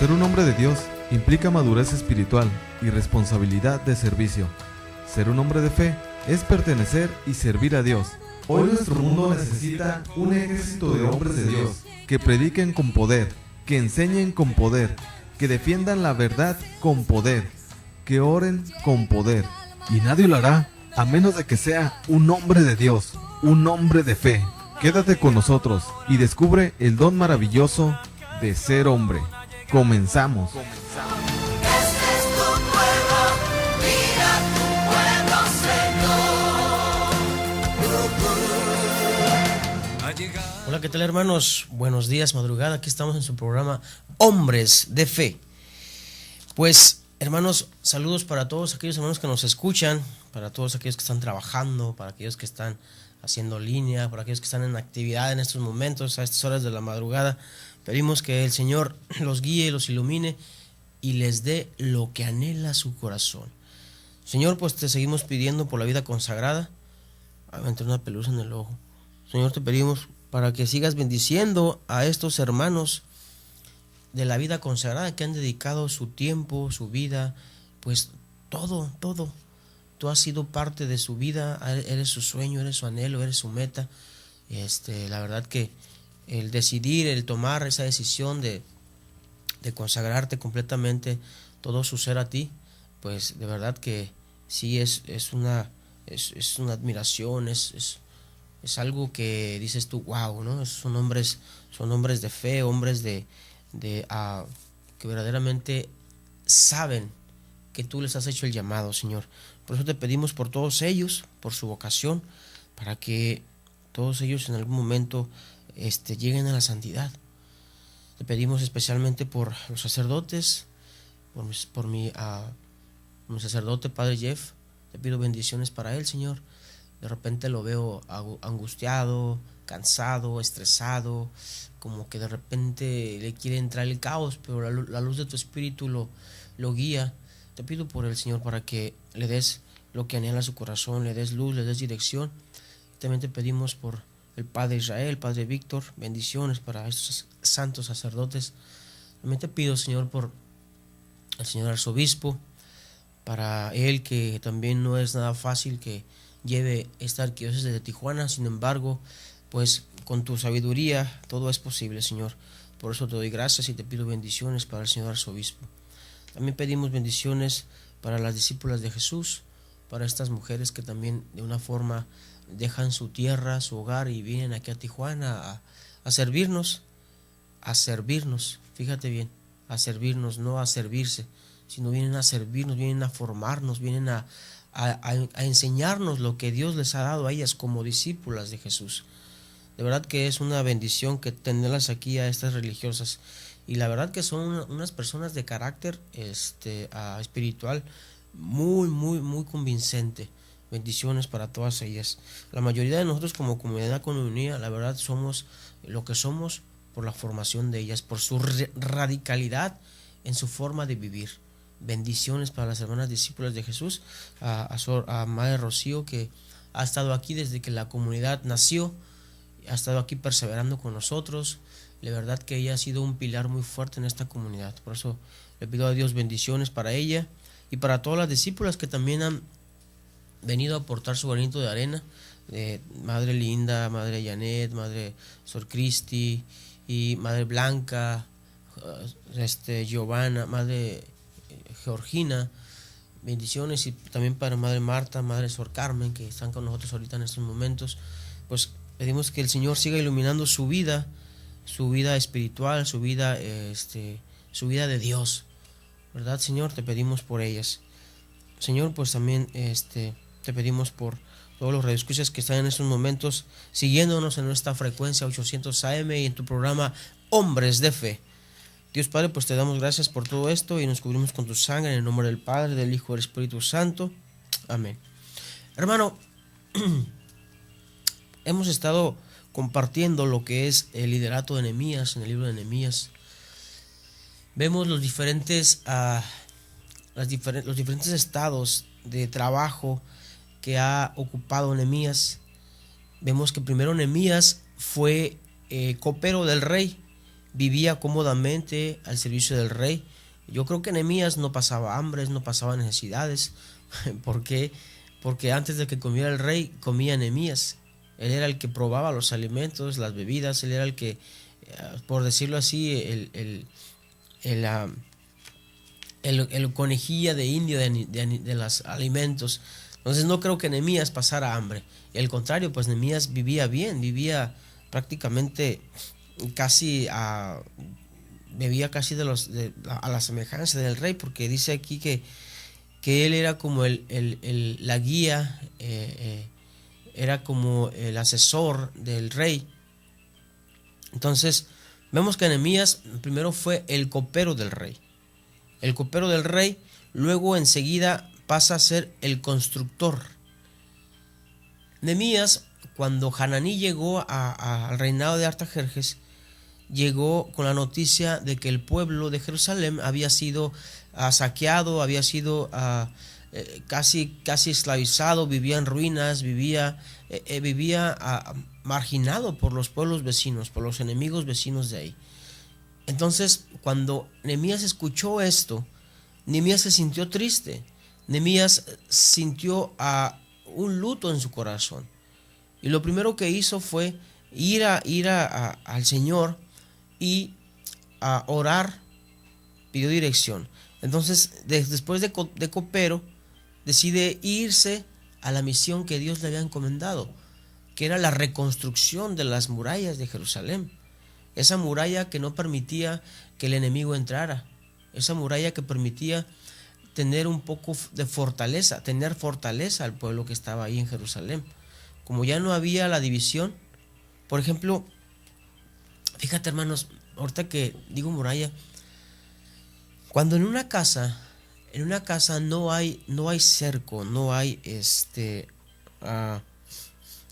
Ser un hombre de Dios implica madurez espiritual y responsabilidad de servicio. Ser un hombre de fe es pertenecer y servir a Dios. Hoy nuestro mundo necesita un ejército de hombres de Dios que prediquen con poder, que enseñen con poder, que defiendan la verdad con poder, que oren con poder. Y nadie lo hará a menos de que sea un hombre de Dios, un hombre de fe. Quédate con nosotros y descubre el don maravilloso de ser hombre. Comenzamos. Hola, ¿qué tal, hermanos? Buenos días, madrugada. Aquí estamos en su programa Hombres de Fe. Pues, hermanos, saludos para todos aquellos hermanos que nos escuchan, para todos aquellos que están trabajando, para aquellos que están haciendo línea, para aquellos que están en actividad en estos momentos, a estas horas de la madrugada. Pedimos que el Señor los guíe, los ilumine y les dé lo que anhela su corazón. Señor, pues te seguimos pidiendo por la vida consagrada. Me entró una pelusa en el ojo. Señor, te pedimos para que sigas bendiciendo a estos hermanos de la vida consagrada que han dedicado su tiempo, su vida, pues todo. Tú has sido parte de su vida, eres su sueño, eres su anhelo, eres su meta. La verdad que el decidir, el tomar esa decisión de consagrarte completamente todo su ser a ti, pues de verdad que sí es una admiración, es algo que dices tú, wow, ¿no? Son hombres de fe, hombres que verdaderamente saben que tú les has hecho el llamado, Señor. Por eso te pedimos por todos ellos, por su vocación, para que todos ellos en algún momento lleguen a la santidad. Te pedimos especialmente por los sacerdotes, por mi sacerdote, Padre Jeff. Te pido bendiciones para él, Señor. De repente lo veo angustiado, cansado, estresado, como que de repente le quiere entrar el caos, pero la luz de tu espíritu lo guía. Te pido por el Señor para que le des lo que anhela su corazón, le des luz, le des dirección. También te pedimos por el Padre Israel, el Padre Víctor, bendiciones para estos santos sacerdotes. También te pido, Señor, por el Señor Arzobispo, para él, que también no es nada fácil que lleve esta arquidiócesis de Tijuana. Sin embargo, pues con tu sabiduría todo es posible, Señor. Por eso te doy gracias y te pido bendiciones para el Señor Arzobispo. También pedimos bendiciones para las discípulas de Jesús, para estas mujeres que también de una forma dejan su tierra, su hogar y vienen aquí a Tijuana a servirnos, fíjate bien, a servirnos, no a servirse, sino vienen a servirnos, vienen a formarnos, vienen a enseñarnos lo que Dios les ha dado a ellas como discípulas de Jesús. De verdad que es una bendición que tenerlas aquí a estas religiosas, y la verdad que son unas personas de carácter espiritual muy convincente. Bendiciones para todas ellas. La mayoría de nosotros como comunidad unida, la verdad somos lo que somos por la formación de ellas, por su radicalidad en su forma de vivir. Bendiciones para las hermanas discípulas de Jesús, a Madre Rocío, que ha estado aquí desde que la comunidad nació, ha estado aquí perseverando con nosotros. La verdad que ella ha sido un pilar muy fuerte en esta comunidad. Por eso le pido a Dios bendiciones para ella y para todas las discípulas que también han venido a aportar su granito de arena. Madre Linda, Madre Janet, Madre Sor Cristi y Madre Blanca, Giovanna, Madre Georgina. Bendiciones, y también para Madre Marta, Madre Sor Carmen, que están con nosotros ahorita en estos momentos. Pues pedimos que el Señor siga iluminando su vida espiritual, su vida de Dios, ¿verdad, Señor? Te pedimos por ellas, Señor. Pues también te pedimos por todos los radioescuchas que están en estos momentos siguiéndonos en nuestra frecuencia 800 AM y en tu programa Hombres de Fe. Dios Padre, pues te damos gracias por todo esto y nos cubrimos con tu sangre en el nombre del Padre, del Hijo y del Espíritu Santo. Amén. Hermano, hemos estado compartiendo lo que es el liderato de Nehemías en el libro de Nehemías. Vemos los diferentes estados de trabajo que ha ocupado Nehemías. Vemos que primero Nehemías fue copero del rey, vivía cómodamente al servicio del rey. Yo creo que Nehemías no pasaba hambres, no pasaba necesidades. ¿Por qué? Porque antes de que comiera el rey, comía Nehemías. Él era el que probaba los alimentos, las bebidas, él era el que, por decirlo así, el conejilla de indio de los alimentos. Entonces no creo que Nehemías pasara hambre. Y al contrario, pues Nehemías vivía bien, vivía prácticamente casi bebía casi a la semejanza del rey, porque dice aquí que él era como la guía, era como el asesor del rey. Entonces vemos que Nehemías primero fue el copero del rey. El copero del rey, luego enseguida pasa a ser el constructor. Nehemías, cuando Hananí llegó al reinado de Artajerjes, llegó con la noticia de que el pueblo de Jerusalén había sido saqueado, había sido casi esclavizado, vivía en ruinas, vivía marginado por los pueblos vecinos, por los enemigos vecinos de ahí. Entonces, cuando Nehemías escuchó esto, Nehemías se sintió triste. Nehemías sintió un luto en su corazón. Y lo primero que hizo fue ir al Señor y a orar, pidió dirección. Entonces, después de copero, decide irse a la misión que Dios le había encomendado, que era la reconstrucción de las murallas de Jerusalén. Esa muralla que no permitía que el enemigo entrara, esa muralla que permitía tener un poco de fortaleza, tener fortaleza al pueblo que estaba ahí en Jerusalén. Como ya no había la división, por ejemplo, fíjate hermanos, ahorita que digo muralla, cuando en una casa no hay cerco, no hay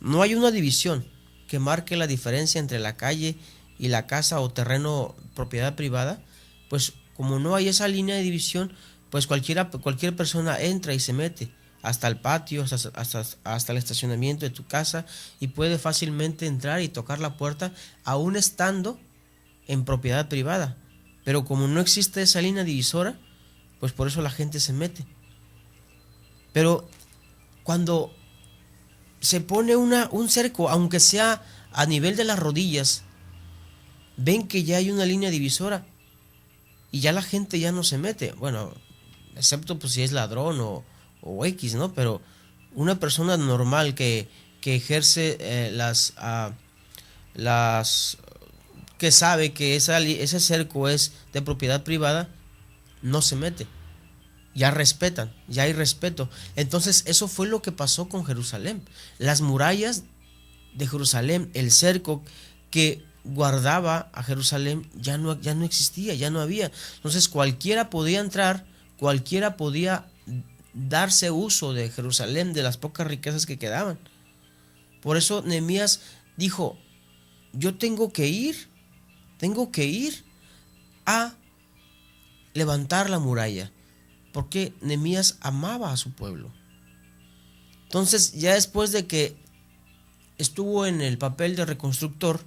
no hay una división que marque la diferencia entre la calle y la casa o terreno propiedad privada, pues como no hay esa línea de división, pues cualquier persona entra y se mete hasta el patio, hasta el estacionamiento de tu casa, y puede fácilmente entrar y tocar la puerta aún estando en propiedad privada. Pero como no existe esa línea divisora, pues por eso la gente se mete. Pero cuando se pone un cerco, aunque sea a nivel de las rodillas, ven que ya hay una línea divisora y ya la gente ya no se mete. Bueno, excepto pues si es ladrón o X, ¿no? Pero una persona normal que ejerce que sabe que ese cerco es de propiedad privada, no se mete. Ya respetan, ya hay respeto. Entonces eso fue lo que pasó con Jerusalén. Las murallas de Jerusalén, el cerco que guardaba a Jerusalén ya no existía, ya no había. Entonces cualquiera podía entrar, cualquiera podía darse uso de Jerusalén, de las pocas riquezas que quedaban. Por eso Nehemías dijo: yo tengo que ir a levantar la muralla, porque Nehemías amaba a su pueblo. Entonces, ya después de que estuvo en el papel de constructor,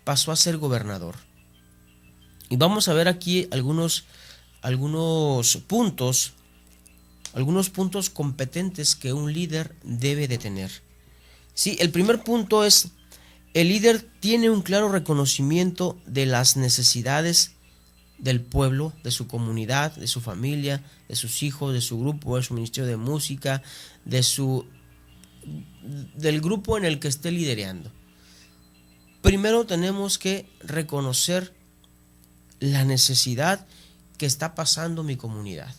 pasó a ser gobernador. Y vamos a ver aquí algunos puntos competentes que un líder debe de tener. Sí, el primer punto es: el líder tiene un claro reconocimiento de las necesidades del pueblo, de su comunidad, de su familia, de sus hijos, de su grupo, de su ministerio de música, del grupo en el que esté liderando. Primero tenemos que reconocer la necesidad que está pasando mi comunidad.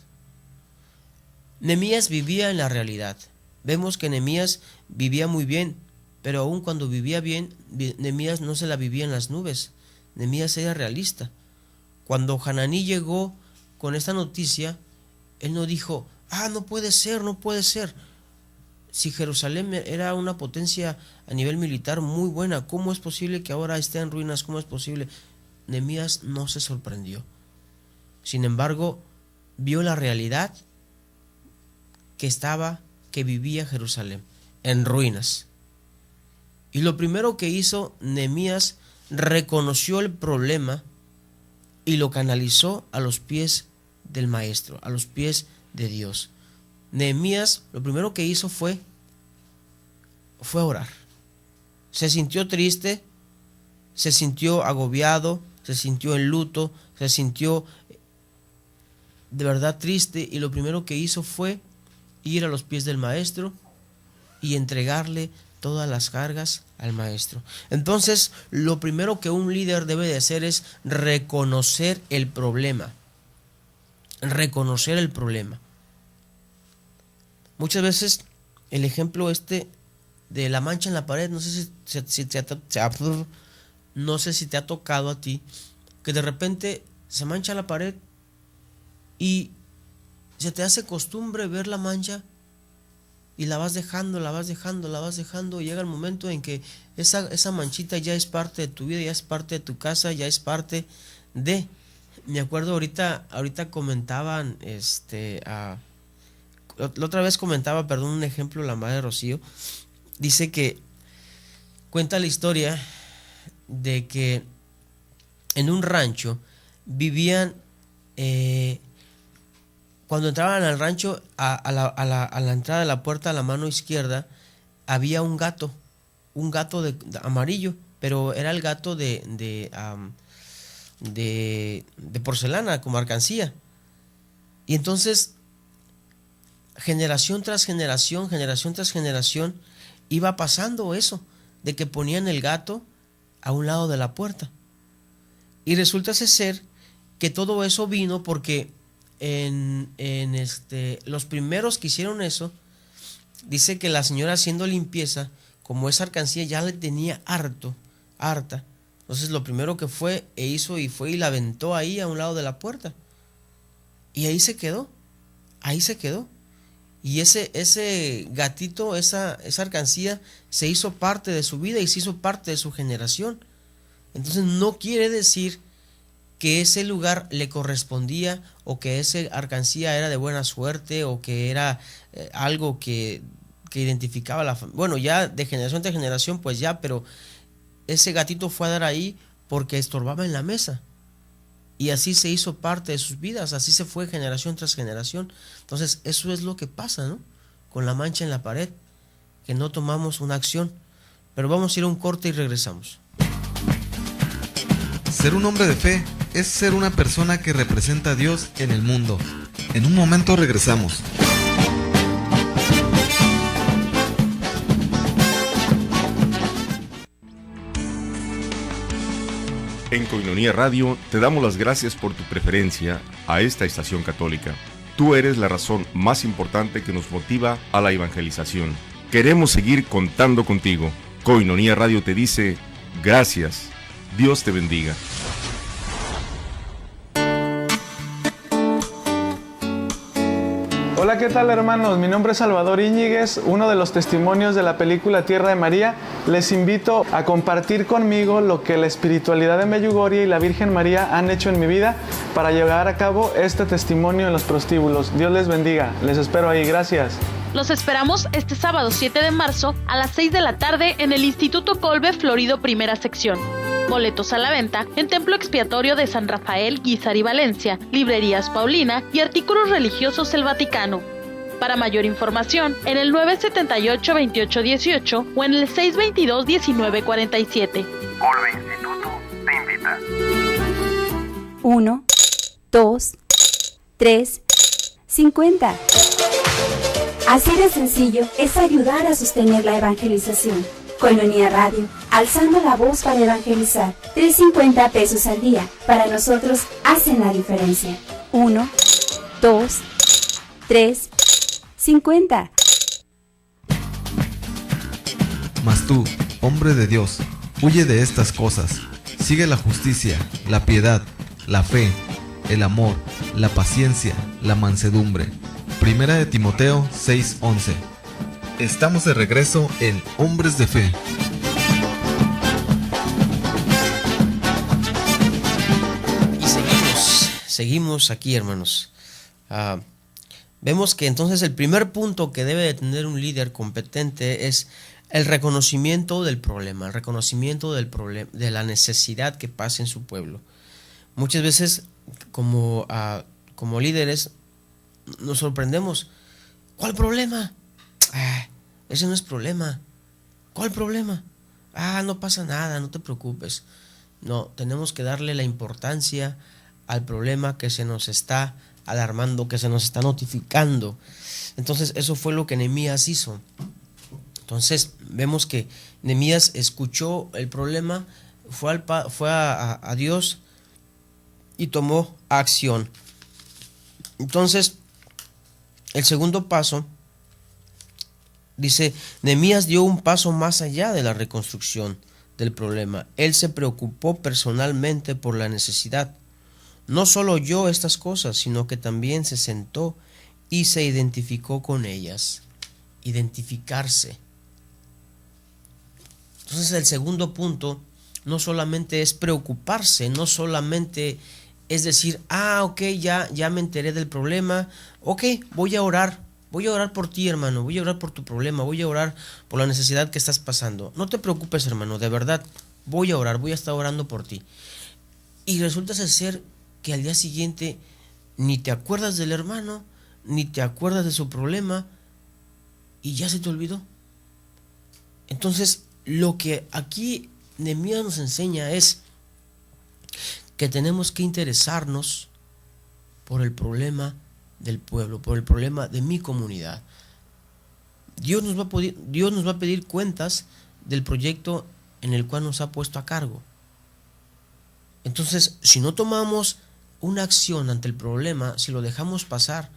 Nehemías vivía en la realidad. Vemos que Nehemías vivía muy bien, pero aun cuando vivía bien, Nehemías no se la vivía en las nubes. Nehemías era realista. Cuando Hananí llegó con esta noticia, él no dijo: no puede ser. Si Jerusalén era una potencia a nivel militar muy buena, ¿cómo es posible que ahora esté en ruinas? ¿Cómo es posible? Nehemías no se sorprendió. Sin embargo, vio la realidad que vivía Jerusalén, en ruinas. Y lo primero que hizo Nehemías reconoció el problema y lo canalizó a los pies del maestro, a los pies de Dios. Nehemías lo primero que hizo fue orar. Se sintió triste, se sintió agobiado, se sintió en luto, se sintió de verdad triste, y lo primero que hizo fue ir a los pies del maestro y entregarle todas las cargas al maestro. Entonces, lo primero que un líder debe de hacer es reconocer el problema. Reconocer el problema. Muchas veces el ejemplo de la mancha en la pared, no sé si te ha tocado a ti, que de repente se mancha la pared y se te hace costumbre ver la mancha y la vas dejando, y llega el momento en que esa manchita ya es parte de tu vida, ya es parte de tu casa, ya es parte de... Me acuerdo ahorita comentaban, la otra vez comentaba, un ejemplo, la madre Rocío, dice que cuenta la historia de que en un rancho vivían, cuando entraban al rancho, a la entrada de la puerta, a la mano izquierda, había un gato de amarillo, pero era el gato de porcelana, como alcancía. Y entonces, generación tras generación, iba pasando eso, de que ponían el gato a un lado de la puerta. Y resulta ser que todo eso vino porque los primeros que hicieron eso, dice que la señora, haciendo limpieza, como esa alcancía ya le tenía harta, entonces lo primero que fue y la aventó ahí a un lado de la puerta, y ahí se quedó. Y ese gatito, esa alcancía, se hizo parte de su vida y se hizo parte de su generación. Entonces no quiere decir que ese lugar le correspondía, o que esa alcancía era de buena suerte, o que era algo que identificaba la familia. Bueno, ya de generación tras generación, pues ya, pero ese gatito fue a dar ahí porque estorbaba en la mesa. Y así se hizo parte de sus vidas, así se fue generación tras generación. Entonces, eso es lo que pasa, ¿no? Con la mancha en la pared, que no tomamos una acción. Pero vamos a ir a un corte y regresamos. Ser un hombre de fe es ser una persona que representa a Dios en el mundo. En un momento regresamos. En Koinonia Radio te damos las gracias por tu preferencia a esta estación católica. Tú eres la razón más importante que nos motiva a la evangelización. Queremos seguir contando contigo. Koinonia Radio te dice gracias. Dios te bendiga. Hola, ¿qué tal, hermanos? Mi nombre es Salvador Íñiguez, uno de los testimonios de la película Tierra de María. Les invito a compartir conmigo lo que la espiritualidad de Medjugorje y la Virgen María han hecho en mi vida para llevar a cabo este testimonio en los prostíbulos. Dios les bendiga. Les espero ahí. Gracias. Los esperamos este sábado 7 de marzo a las 6 de la tarde en el Instituto Colbe Florido Primera Sección. Boletos a la venta en Templo Expiatorio de San Rafael, Guízar y Valencia, Librerías Paulina y Artículos Religiosos El Vaticano. Para mayor información, en el 978-2818 o en el 622-1947. Colbe Instituto te invita. 1, 2, 3, 50. Así de sencillo es ayudar a sostener la evangelización. Koinonia Radio, alzando la voz para evangelizar. 3.50 pesos al día, para nosotros hacen la diferencia. 1, 2, 3, 50. Mas tú, hombre de Dios, huye de estas cosas. Sigue la justicia, la piedad, la fe, el amor, la paciencia, la mansedumbre. Primera de Timoteo 6:11. Estamos de regreso en Hombres de Fe. Y seguimos aquí, hermanos. vemos que entonces el primer punto que debe de tener un líder competente es el reconocimiento del problema, el reconocimiento del problema, de la necesidad que pasa en su pueblo. Muchas veces como líderes nos sorprendemos. ¿Cuál problema? Ese no es problema. ¿Cuál problema? No pasa nada, no te preocupes. No, tenemos que darle la importancia al problema que se nos está alarmando, que se nos está notificando. Entonces eso fue lo que Nehemías hizo. Entonces vemos que Nehemías escuchó el problema, fue a Dios y tomó acción. Entonces el segundo paso, dice, Nehemías dio un paso más allá de la reconstrucción del problema. Él se preocupó personalmente por la necesidad. No solo oyó estas cosas, sino que también se sentó y se identificó con ellas. Identificarse. Entonces el segundo punto no solamente es preocuparse, no solamente es decir, ok, ya me enteré del problema, ok, voy a orar por ti, hermano, voy a orar por tu problema, voy a orar por la necesidad que estás pasando. No te preocupes, hermano, de verdad, voy a orar, voy a estar orando por ti. Y resulta ser que al día siguiente ni te acuerdas del hermano, ni te acuerdas de su problema, y ya se te olvidó. Entonces, lo que aquí Nehemías nos enseña es que tenemos que interesarnos por el problema del pueblo, por el problema de mi comunidad. Dios nos va a pedir cuentas del proyecto en el cual nos ha puesto a cargo. Entonces, si no tomamos una acción ante el problema, si lo dejamos pasar,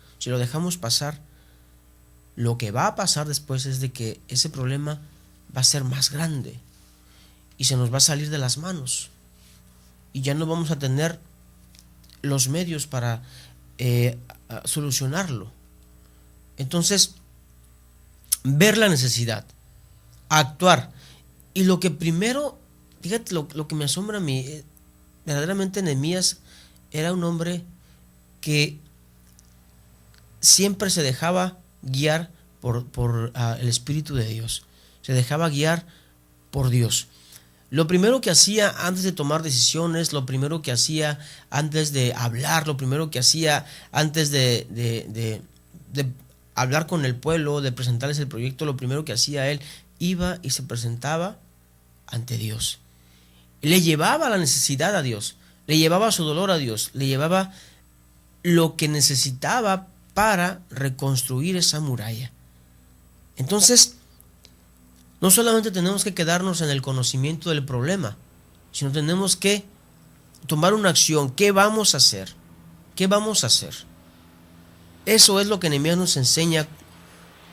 lo que va a pasar después es de que ese problema va a ser más grande y se nos va a salir de las manos y ya no vamos a tener los medios para solucionarlo. Entonces, ver la necesidad, actuar. Y lo que primero, fíjate lo que me asombra a mí, verdaderamente Nehemías era un hombre que siempre se dejaba guiar por el Espíritu de Dios, se dejaba guiar por Dios. Lo primero que hacía antes de tomar decisiones, lo primero que hacía antes de hablar, lo primero que hacía antes de hablar con el pueblo, de presentarles el proyecto, lo primero que hacía él, iba y se presentaba ante Dios. Le llevaba la necesidad a Dios, le llevaba su dolor a Dios, le llevaba lo que necesitaba para reconstruir esa muralla. Entonces, no solamente tenemos que quedarnos en el conocimiento del problema, sino tenemos que tomar una acción. ¿Qué vamos a hacer? ¿Qué vamos a hacer? Eso es lo que Nehemías nos enseña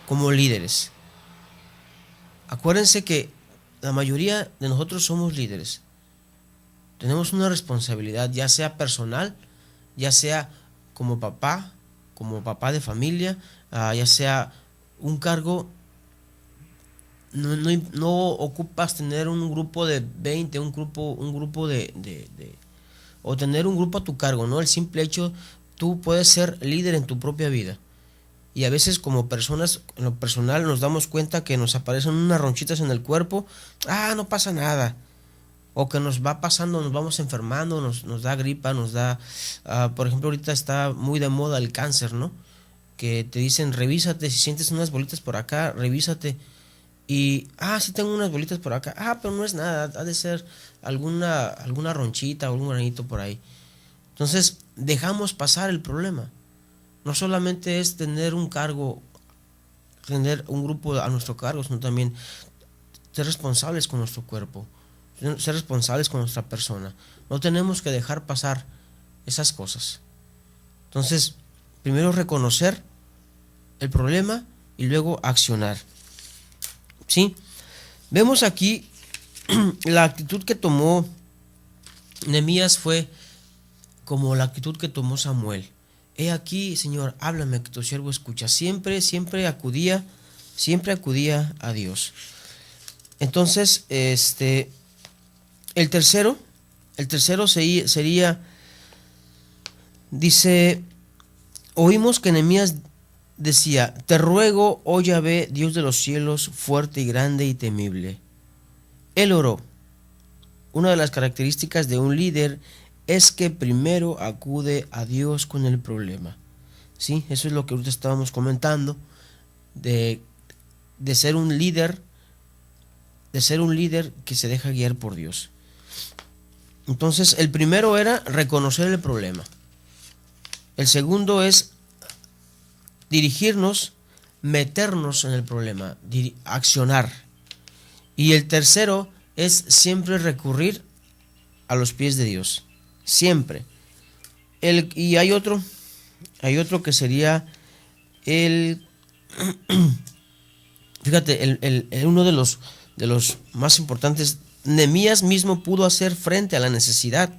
como líderes. Acuérdense que la mayoría de nosotros somos líderes. Tenemos una responsabilidad, ya sea personal, ya sea como papá de familia, ya sea un cargo. No ocupas tener un grupo de 20, un grupo o tener un grupo a tu cargo, ¿no? El simple hecho, tú puedes ser líder en tu propia vida. Y a veces como personas, en lo personal, nos damos cuenta que nos aparecen unas ronchitas en el cuerpo, no pasa nada. O que nos va pasando, nos vamos enfermando, nos da gripa, nos da, por ejemplo, ahorita está muy de moda el cáncer, ¿no? Que te dicen, revísate, si sientes unas bolitas por acá, revísate. Y, sí tengo unas bolitas por acá, pero no es nada, ha de ser alguna ronchita o algún granito por ahí. Entonces, dejamos pasar el problema. No solamente es tener un cargo, tener un grupo a nuestro cargo, sino también ser responsables con nuestro cuerpo, ser responsables con nuestra persona. No tenemos que dejar pasar esas cosas. Entonces, primero reconocer el problema y luego accionar. ¿Sí? Vemos aquí la actitud que tomó Nehemías fue como la actitud que tomó Samuel. He aquí, Señor, háblame, que tu siervo escucha. Siempre acudía a Dios. Entonces, el tercero sería, dice, oímos que Nehemías decía: te ruego, oh Yahvé, Dios de los cielos, fuerte y grande y temible. Él oró. Una de las características de un líder es que primero acude a Dios con el problema. ¿Sí? Eso es lo que ahorita estábamos comentando, de ser un líder, que se deja guiar por Dios. Entonces, el primero era reconocer el problema. El segundo es dirigirnos, meternos en el problema, accionar. Y el tercero es siempre recurrir a los pies de Dios. Siempre. Y hay otro que sería fíjate, uno de los más importantes. Nehemías mismo pudo hacer frente a la necesidad.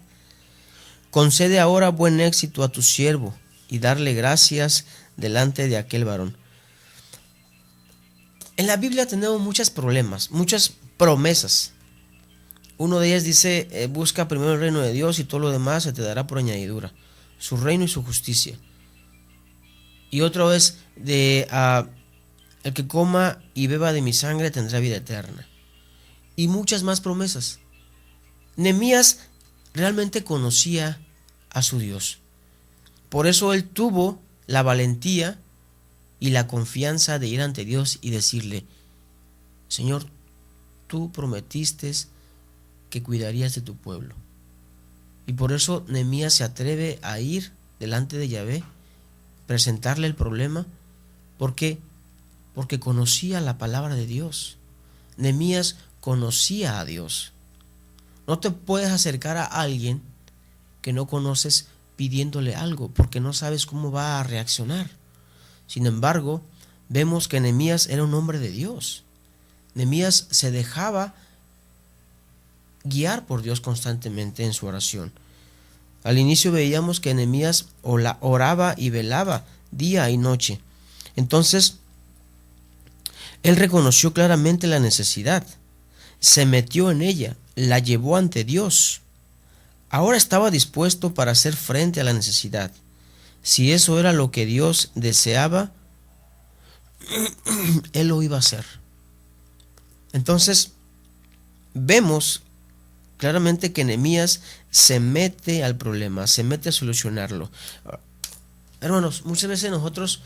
Concede ahora buen éxito a tu siervo y darle gracias delante de aquel varón. En la Biblia tenemos muchos problemas, muchas promesas. Uno de ellas dice: busca primero el reino de Dios y todo lo demás se te dará por añadidura, su reino y su justicia. Y otro es el que coma y beba de mi sangre tendrá vida eterna. Y muchas más promesas. Nehemías realmente conocía a su Dios. Por eso él tuvo la valentía y la confianza de ir ante Dios y decirle: Señor, tú prometiste que cuidarías de tu pueblo. Y por eso Nehemías se atreve a ir delante de Yahvé, presentarle el problema. ¿Por qué? Porque conocía la palabra de Dios. Nehemías conocía a Dios. No te puedes acercar a alguien que no conoces pidiéndole algo, porque no sabes cómo va a reaccionar. Sin embargo, vemos que Nehemías era un hombre de Dios. Nehemías se dejaba guiar por Dios constantemente en su oración. Al inicio veíamos que Nehemías oraba y velaba día y noche. Entonces, él reconoció claramente la necesidad, se metió en ella, la llevó ante Dios. Ahora estaba dispuesto para hacer frente a la necesidad. Si eso era lo que Dios deseaba, él lo iba a hacer. Entonces, vemos claramente que Nehemías se mete al problema, se mete a solucionarlo. Hermanos, muchas veces nosotros,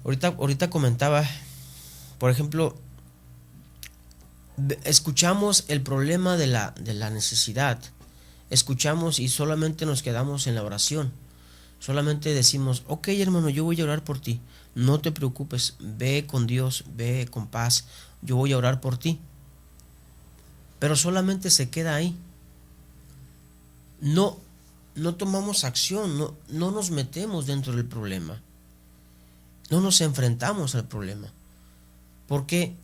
ahorita comentaba, por ejemplo, escuchamos el problema de la necesidad, escuchamos y solamente nos quedamos en la oración. Solamente decimos: ok, hermano, yo voy a orar por ti, no te preocupes, ve con Dios, ve con paz, yo voy a orar por ti. Pero solamente se queda ahí. No tomamos acción, no nos metemos dentro del problema, no nos enfrentamos al problema. ¿Por qué?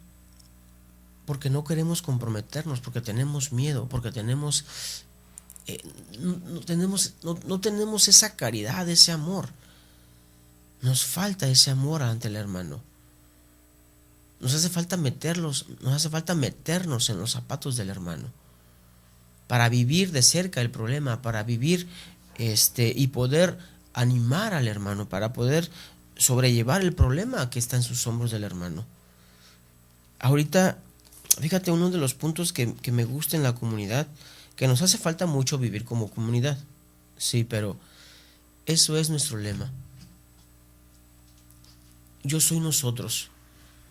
Porque no queremos comprometernos, porque tenemos miedo, porque no tenemos esa caridad, ese amor. Nos falta ese amor ante el hermano. Nos hace falta meternos en los zapatos del hermano, para vivir de cerca el problema, para vivir y poder animar al hermano, para poder sobrellevar el problema que está en sus hombros del hermano. Ahorita, fíjate, uno de los puntos que me gusta en la comunidad, que nos hace falta mucho vivir como comunidad, sí, pero eso es nuestro lema. Yo soy nosotros,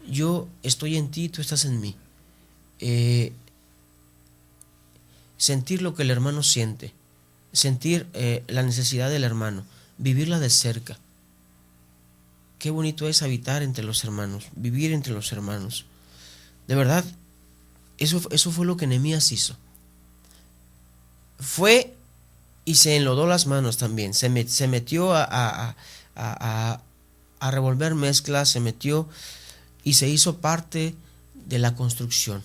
yo estoy en ti, tú estás en mí. Sentir lo que el hermano siente, sentir la necesidad del hermano, vivirla de cerca. Qué bonito es habitar entre los hermanos, vivir entre los hermanos. De verdad, eso fue lo que Nehemías hizo. Fue y se enlodó las manos también, se metió a revolver mezclas, se metió y se hizo parte de la construcción.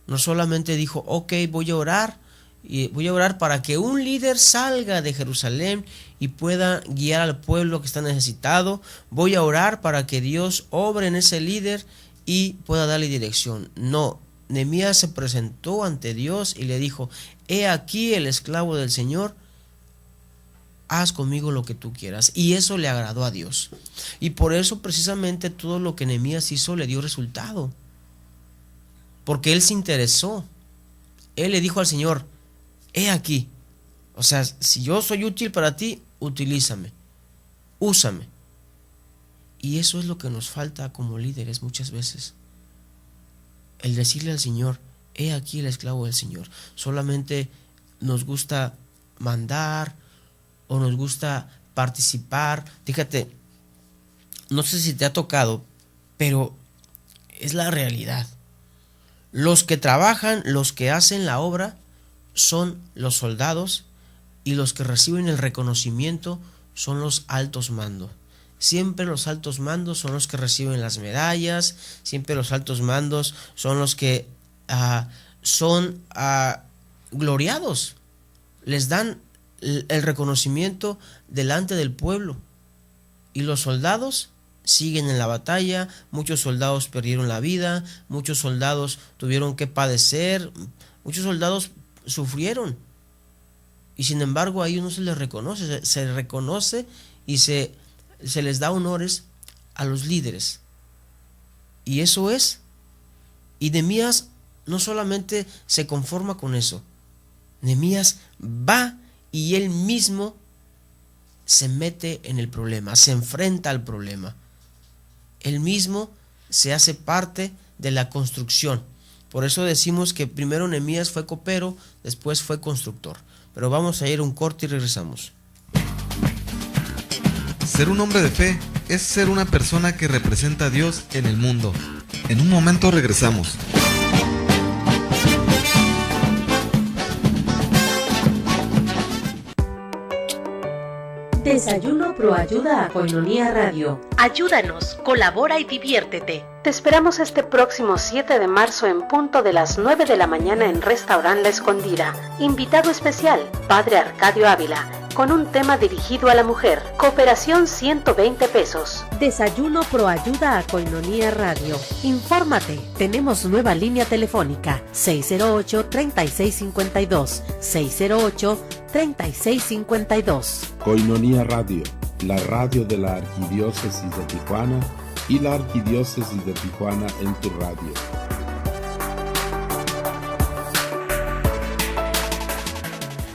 No solamente dijo: ok, voy a orar para que un líder salga de Jerusalén y pueda guiar al pueblo que está necesitado. Voy a orar para que Dios obre en ese líder y pueda darle dirección. No, Nehemías se presentó ante Dios y le dijo: he aquí el esclavo del Señor, haz conmigo lo que tú quieras. Y eso le agradó a Dios. Y por eso precisamente todo lo que Nehemías hizo le dio resultado. Porque él se interesó. Él le dijo al Señor, he aquí. O sea, si yo soy útil para ti, utilízame. Úsame. Y eso es lo que nos falta como líderes muchas veces. El decirle al Señor, he aquí el esclavo del Señor. Solamente nos gusta mandar o nos gusta participar. Fíjate, no sé si te ha tocado, pero es la realidad. Los que trabajan, los que hacen la obra, son los soldados, y los que reciben el reconocimiento son los altos mandos. Siempre los altos mandos son los que reciben las medallas, siempre los altos mandos son los que son gloriados. Les dan el reconocimiento delante del pueblo. Y los soldados siguen en la batalla, muchos soldados perdieron la vida, muchos soldados tuvieron que padecer, muchos soldados sufrieron. Y sin embargo a ellos no se les reconoce, se reconoce y se les da honores a los líderes. Y eso es. Y Nehemías no solamente se conforma con eso. Nehemías va y él mismo se mete en el problema, se enfrenta al problema. Él mismo se hace parte de la construcción. Por eso decimos que primero Nehemías fue copero, después fue constructor. Pero vamos a ir a un corte y regresamos. Ser un hombre de fe es ser una persona que representa a Dios en el mundo. En un momento regresamos. Desayuno Proayuda a Koinonia Radio. Ayúdanos, colabora y diviértete. Te esperamos este próximo 7 de marzo en punto de las 9 de la mañana en Restaurant La Escondida. Invitado especial, Padre Arcadio Ávila, con un tema dirigido a la mujer. Cooperación 120 pesos. Desayuno Proayuda a Koinonia Radio. Infórmate, tenemos nueva línea telefónica 608-3652, 608-3652. Koinonia Radio, la radio de la Arquidiócesis de Tijuana y la Arquidiócesis de Tijuana en tu radio.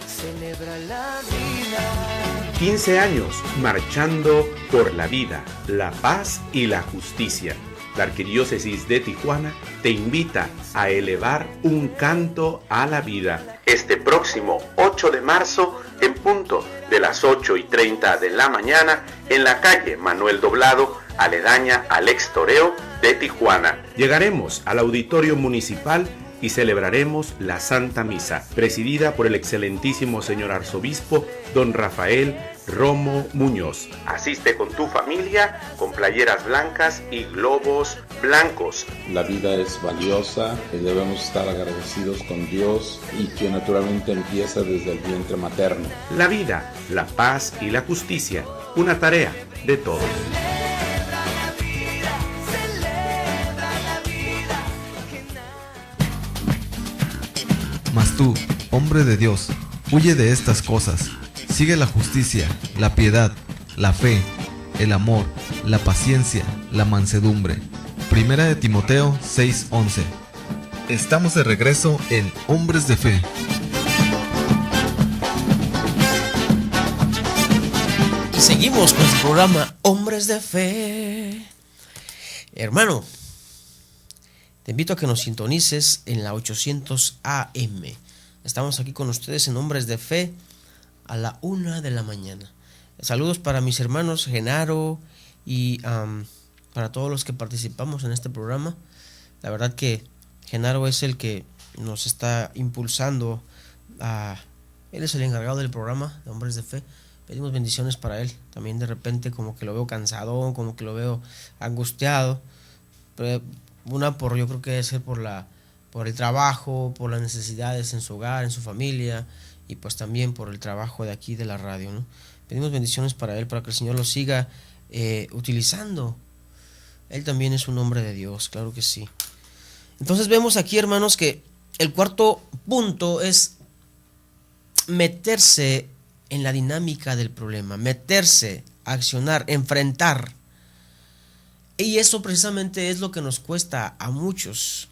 Celebra la vida. 15 años marchando por la vida, la paz y la justicia. La Arquidiócesis de Tijuana te invita a elevar un canto a la vida. Este próximo 8 de marzo, en punto de las 8:30 de la mañana, en la calle Manuel Doblado, aledaña al ex toreo de Tijuana. Llegaremos al auditorio municipal y celebraremos la Santa Misa, presidida por el excelentísimo señor arzobispo, don Rafael Romo Muñoz. Asiste con tu familia, con playeras blancas y globos blancos. La vida es valiosa y debemos estar agradecidos con Dios, y que naturalmente empieza desde el vientre materno. La vida, la paz y la justicia, una tarea de todos. Mas tú, hombre de Dios, huye de estas cosas. Sigue la justicia, la piedad, la fe, el amor, la paciencia, la mansedumbre. Primera de Timoteo 6:11. Estamos de regreso en Hombres de Fe. Y seguimos con el programa Hombres de Fe. Hermano, te invito a que nos sintonices en la 800 AM. Estamos aquí con ustedes en Hombres de Fe a la 1 de la mañana. Saludos para mis hermanos Genaro y para todos los que participamos en este programa. La verdad que Genaro es el que nos está impulsando. Él es el encargado del programa de Hombres de Fe. Pedimos bendiciones para él. También de repente como que lo veo cansado, como que lo veo angustiado. Pero yo creo que debe ser por el trabajo, por las necesidades en su hogar, en su familia, y pues también por el trabajo de aquí de la radio, ¿no? Pedimos bendiciones para él, para que el Señor lo siga utilizando. Él también es un hombre de Dios, claro que sí. Entonces vemos aquí, hermanos, que el cuarto punto es meterse en la dinámica del problema, meterse, accionar, enfrentar. Y eso precisamente es lo que nos cuesta a muchos,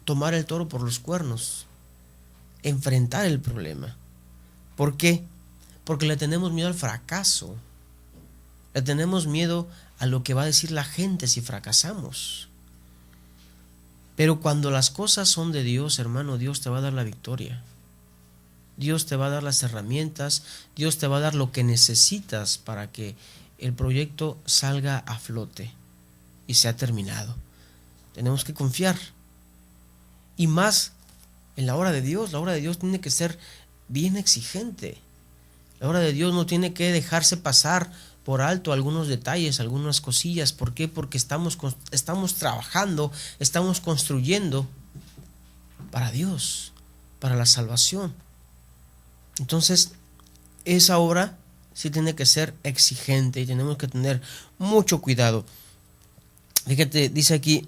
tomar el toro por los cuernos, enfrentar el problema. ¿Por qué? Porque le tenemos miedo al fracaso, le tenemos miedo a lo que va a decir la gente si fracasamos. Pero cuando las cosas son de Dios, hermano, Dios te va a dar la victoria. Dios te va a dar las herramientas, Dios te va a dar lo que necesitas para que el proyecto salga a flote y sea terminado. Tenemos que confiar. Y más en la obra de Dios. La obra de Dios tiene que ser bien exigente. La obra de Dios no tiene que dejarse pasar por alto algunos detalles, algunas cosillas. ¿Por qué? Porque estamos trabajando, estamos construyendo para Dios, para la salvación. Entonces, esa obra sí tiene que ser exigente y tenemos que tener mucho cuidado. Fíjate, dice aquí,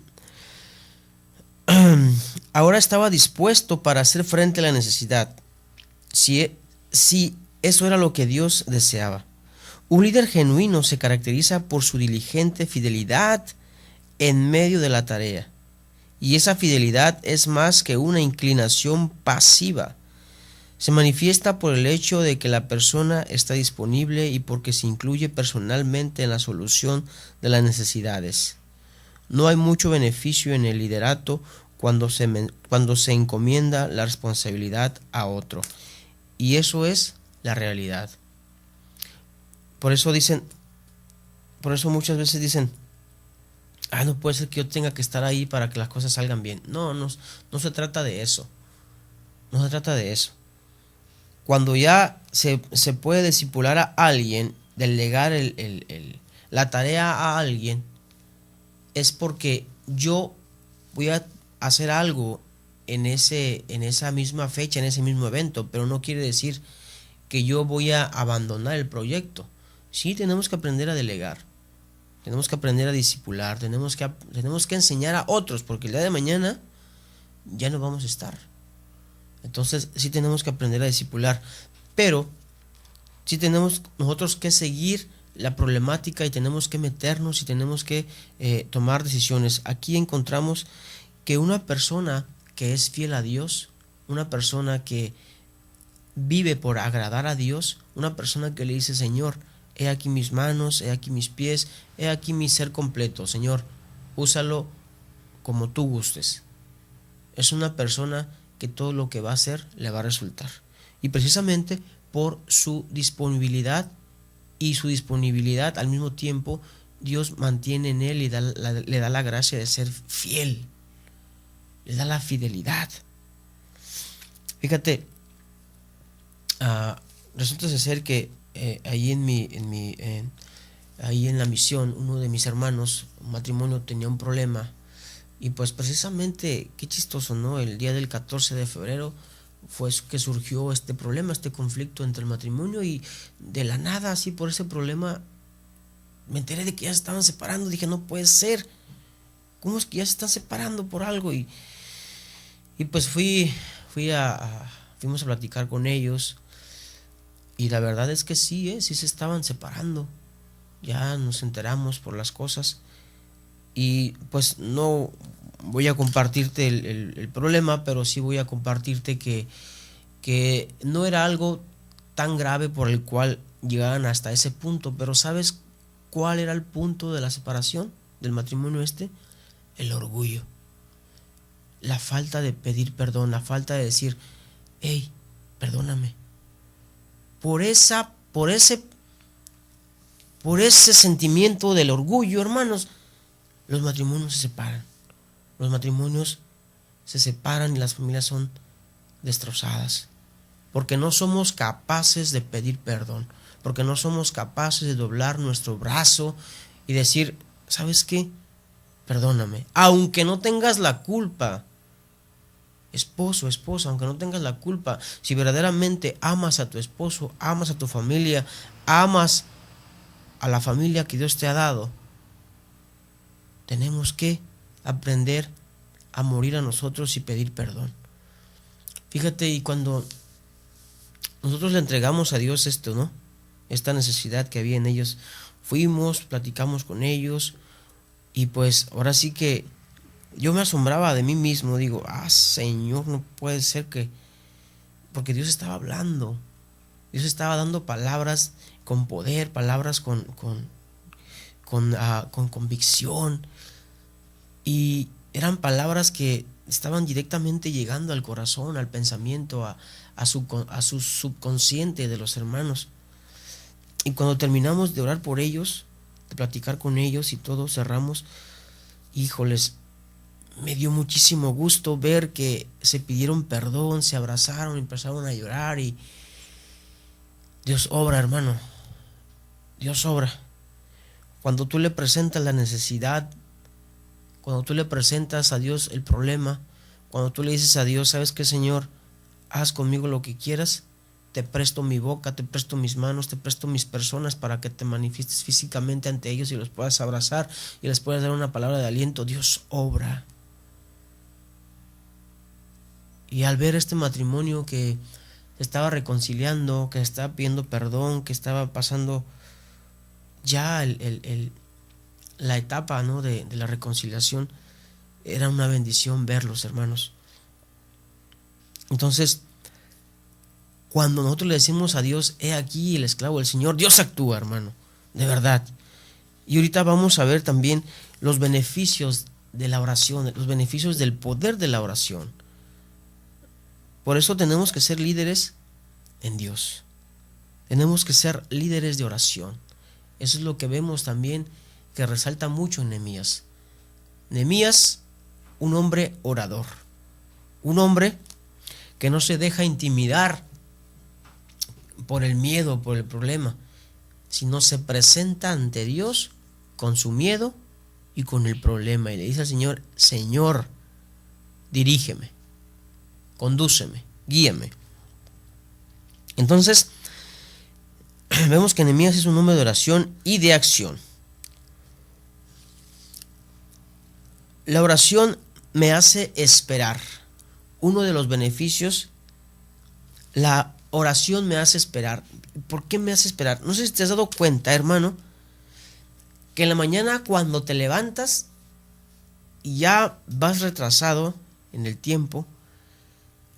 ahora estaba dispuesto para hacer frente a la necesidad, si eso era lo que Dios deseaba. Un líder genuino se caracteriza por su diligente fidelidad en medio de la tarea, y esa fidelidad es más que una inclinación pasiva. Se manifiesta por el hecho de que la persona está disponible y porque se incluye personalmente en la solución de las necesidades. No hay mucho beneficio en el liderato cuando se encomienda la responsabilidad a otro. Y eso es la realidad. Por eso muchas veces dicen, no puede ser que yo tenga que estar ahí para que las cosas salgan bien. No se trata de eso. No se trata de eso. Cuando ya se puede discipular a alguien, delegar la tarea a alguien, es porque yo voy a hacer algo en esa misma fecha, en ese mismo evento, pero no quiere decir que yo voy a abandonar el proyecto. Sí, tenemos que aprender a delegar, tenemos que aprender a discipular, tenemos que enseñar a otros, porque el día de mañana ya no vamos a estar. Entonces sí tenemos que aprender a discipular, pero sí tenemos nosotros que seguir la problemática y tenemos que meternos y tenemos que tomar decisiones. Aquí encontramos que una persona que es fiel a Dios, una persona que vive por agradar a Dios, una persona que le dice, Señor, he aquí mis manos, he aquí mis pies, he aquí mi ser completo, Señor, úsalo como tú gustes. Es una persona que todo lo que va a hacer le va a resultar. Y precisamente por su disponibilidad y su disponibilidad al mismo tiempo, Dios mantiene en él y le da la gracia de ser fiel. Le da la fidelidad. Fíjate, resulta ser que ahí en la misión, uno de mis hermanos, un matrimonio, tenía un problema. Y pues precisamente, qué chistoso, ¿no? El día del 14 de febrero fue que surgió este problema, este conflicto entre el matrimonio, y de la nada, así por ese problema, me enteré de que ya se estaban separando. Dije, no puede ser. ¿Cómo es que ya se están separando por algo? Y pues fuimos a platicar con ellos. Y la verdad es que sí se estaban separando. Ya nos enteramos por las cosas. Y pues no voy a compartirte el problema, pero sí voy a compartirte que no era algo tan grave por el cual llegaran hasta ese punto. Pero ¿sabes cuál era el punto de la separación del matrimonio este? El orgullo. La falta de pedir perdón, la falta de decir, hey, perdóname. Por ese sentimiento del orgullo, hermanos, los matrimonios se separan. Los matrimonios se separan y las familias son destrozadas. Porque no somos capaces de pedir perdón. Porque no somos capaces de doblar nuestro brazo y decir, ¿sabes qué? Perdóname. Aunque no tengas la culpa. Esposo, esposa, aunque no tengas la culpa, si verdaderamente amas a tu esposo, amas a tu familia, amas a la familia que Dios te ha dado, tenemos que aprender a morir a nosotros y pedir perdón. Fíjate, y cuando nosotros le entregamos a Dios esto, ¿no? Esta necesidad que había en ellos. Fuimos, platicamos con ellos y pues ahora sí que yo me asombraba de mí mismo. Digo, Señor, no puede ser que... Porque Dios estaba hablando. Dios estaba dando palabras con poder, palabras con convicción. Y eran palabras que estaban directamente llegando al corazón, al pensamiento, a su subconsciente de los hermanos. Y cuando terminamos de orar por ellos, de platicar con ellos y todo, cerramos, híjoles, me dio muchísimo gusto ver que se pidieron perdón, se abrazaron, empezaron a llorar y Dios obra, hermano. Dios obra. Cuando tú le presentas la necesidad, cuando tú le presentas a Dios el problema, cuando tú le dices a Dios, ¿sabes qué, Señor? Haz conmigo lo que quieras. Te presto mi boca, te presto mis manos, te presto mis personas para que te manifiestes físicamente ante ellos y los puedas abrazar y les puedas dar una palabra de aliento. Dios obra. Y al ver este matrimonio que estaba reconciliando, que estaba pidiendo perdón, que estaba pasando ya la etapa, ¿no?, de la reconciliación, era una bendición verlos, hermanos. Entonces, cuando nosotros le decimos a Dios, he aquí el esclavo del Señor, Dios actúa, hermano, de verdad. Y ahorita vamos a ver también los beneficios de la oración, los beneficios del poder de la oración. Por eso tenemos que ser líderes en Dios. Tenemos que ser líderes de oración. Eso es lo que vemos también que resalta mucho en Nehemías. Nehemías, un hombre orador. Un hombre que no se deja intimidar por el miedo, por el problema, sino se presenta ante Dios con su miedo y con el problema. Y le dice al Señor, Señor, dirígeme, condúceme, guíame. Entonces, vemos que Nehemías es un hombre de oración y de acción. La oración me hace esperar. Uno de los beneficios, la oración me hace esperar. ¿Por qué me hace esperar? No sé si te has dado cuenta, hermano, que en la mañana cuando te levantas y ya vas retrasado en el tiempo,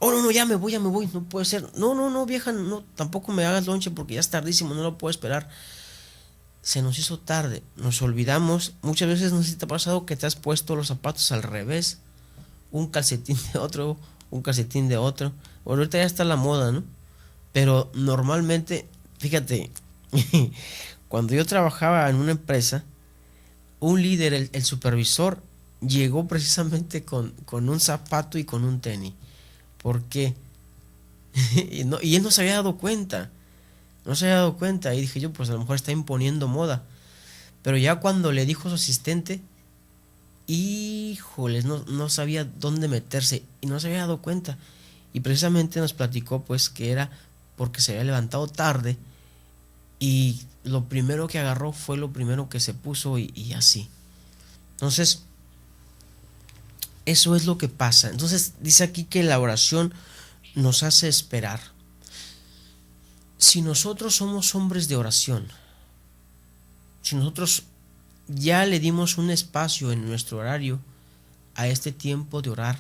no, ya me voy, no puede ser. No, vieja, no, tampoco me hagas lonche porque ya es tardísimo, no lo puedo esperar. Se nos hizo tarde, nos olvidamos. Muchas veces no sé si te ha pasado que te has puesto los zapatos al revés, un calcetín de otro, un calcetín de otro. Bueno, ahorita ya está la moda, ¿no? Pero normalmente, fíjate, cuando yo trabajaba en una empresa, un líder, el supervisor, llegó precisamente con un zapato y con un tenis. ¿Por qué? Y él no se había dado cuenta. No se había dado cuenta. Y dije yo, pues a lo mejor está imponiendo moda. Pero ya cuando le dijo a su asistente, híjoles, no sabía dónde meterse. Y no se había dado cuenta. Y precisamente nos platicó pues que era porque se había levantado tarde. Y lo primero que agarró fue lo primero que se puso y así. Entonces, eso es lo que pasa. Entonces dice aquí que la oración nos hace esperar. Si nosotros somos hombres de oración, si nosotros ya le dimos un espacio en nuestro horario a este tiempo de orar,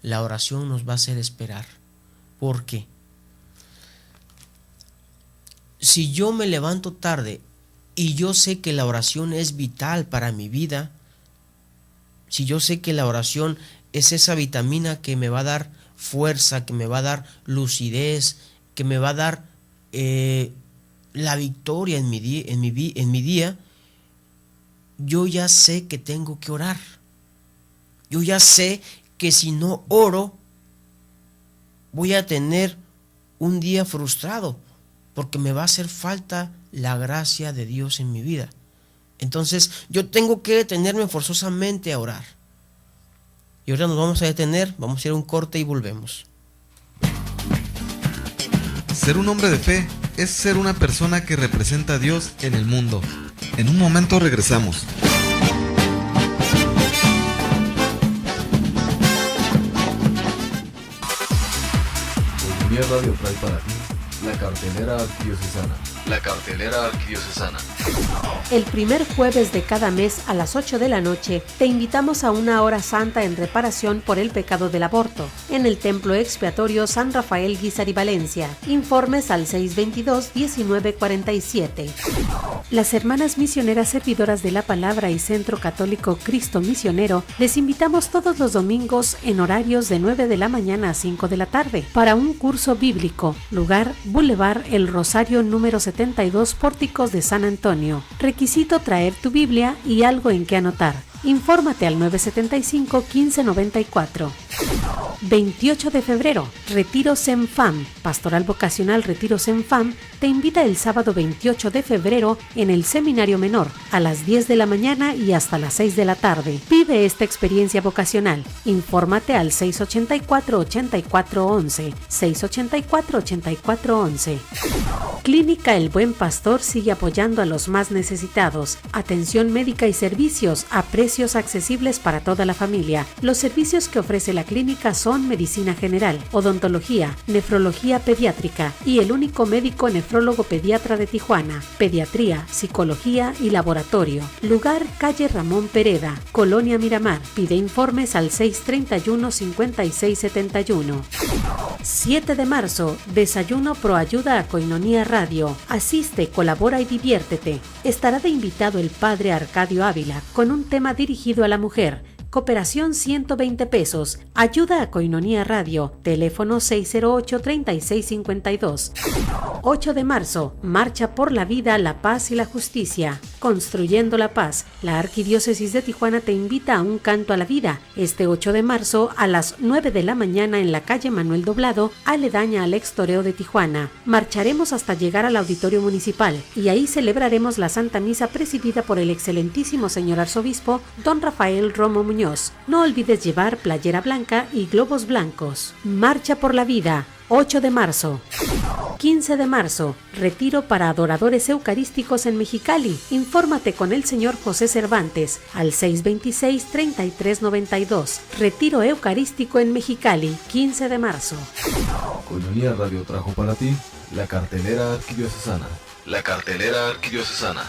la oración nos va a hacer esperar. ¿Por qué? Si yo me levanto tarde y yo sé que la oración es vital para mi vida, si yo sé que la oración es esa vitamina que me va a dar fuerza, que me va a dar lucidez, que me va a dar la victoria en mi día, yo ya sé que tengo que orar. Yo ya sé que si no oro, voy a tener un día frustrado, porque me va a hacer falta la gracia de Dios en mi vida. Entonces yo tengo que detenerme forzosamente a orar. Y ahora nos vamos a detener, vamos a ir a un corte y volvemos. Ser un hombre de fe es ser una persona que representa a Dios en el mundo. En un momento regresamos. Comunidad Radio trae para ti La cartelera arquidiocesana. La cartelera arquidiocesana. El primer jueves de cada mes a las 8 de la noche te invitamos a una hora santa en reparación por el pecado del aborto en el Templo Expiatorio San Rafael Guízar y Valencia. Informes al 622-1947. Las hermanas misioneras servidoras de la palabra y Centro Católico Cristo Misionero les invitamos todos los domingos en horarios de 9 de la mañana a 5 de la tarde para un curso bíblico. Lugar: Boulevard El Rosario número 72, Pórticos de San Antonio. Requisito: traer tu Biblia y algo en que anotar. Infórmate al 975-1594. 28 de febrero, Retiro Senfam. Pastoral Vocacional Retiro Senfam te invita el sábado 28 de febrero en el Seminario Menor a las 10 de la mañana y hasta las 6 de la tarde. Vive esta experiencia vocacional. Infórmate al 684-8411. 684-8411. Clínica El Buen Pastor sigue apoyando a los más necesitados. Atención médica y servicios a precios accesibles para toda la familia. Los servicios que ofrece la clínica son medicina general, odontología, nefrología pediátrica y el único médico nefrólogo pediatra de Tijuana, pediatría, psicología y laboratorio. Lugar: calle Ramón Pereda, Colonia Miramar. Pide informes al 631-5671. 7 de marzo, desayuno pro ayuda a Koinonia Radio. Asiste, colabora y diviértete. Estará de invitado el padre Arcadio Ávila con un tema dirigido a la mujer. Cooperación 120 pesos. Ayuda a Koinonia Radio. Teléfono 608-3652. 8 de marzo. Marcha por la vida, la paz y la justicia. Construyendo la paz. La Arquidiócesis de Tijuana te invita a un canto a la vida. Este 8 de marzo a las 9 de la mañana en la calle Manuel Doblado, aledaña al Extoreo de Tijuana. Marcharemos hasta llegar al Auditorio Municipal y ahí celebraremos la Santa Misa presidida por el excelentísimo señor arzobispo Don Rafael Romo Muñoz. No olvides llevar playera blanca y globos blancos. Marcha por la vida, 8 de marzo. 15 de marzo, retiro para adoradores eucarísticos en Mexicali. Infórmate con el señor José Cervantes al 626-3392. Retiro eucarístico en Mexicali, 15 de marzo. Koinonia Radio trajo para ti la cartelera arquidiocesana. La cartelera arquidiocesana.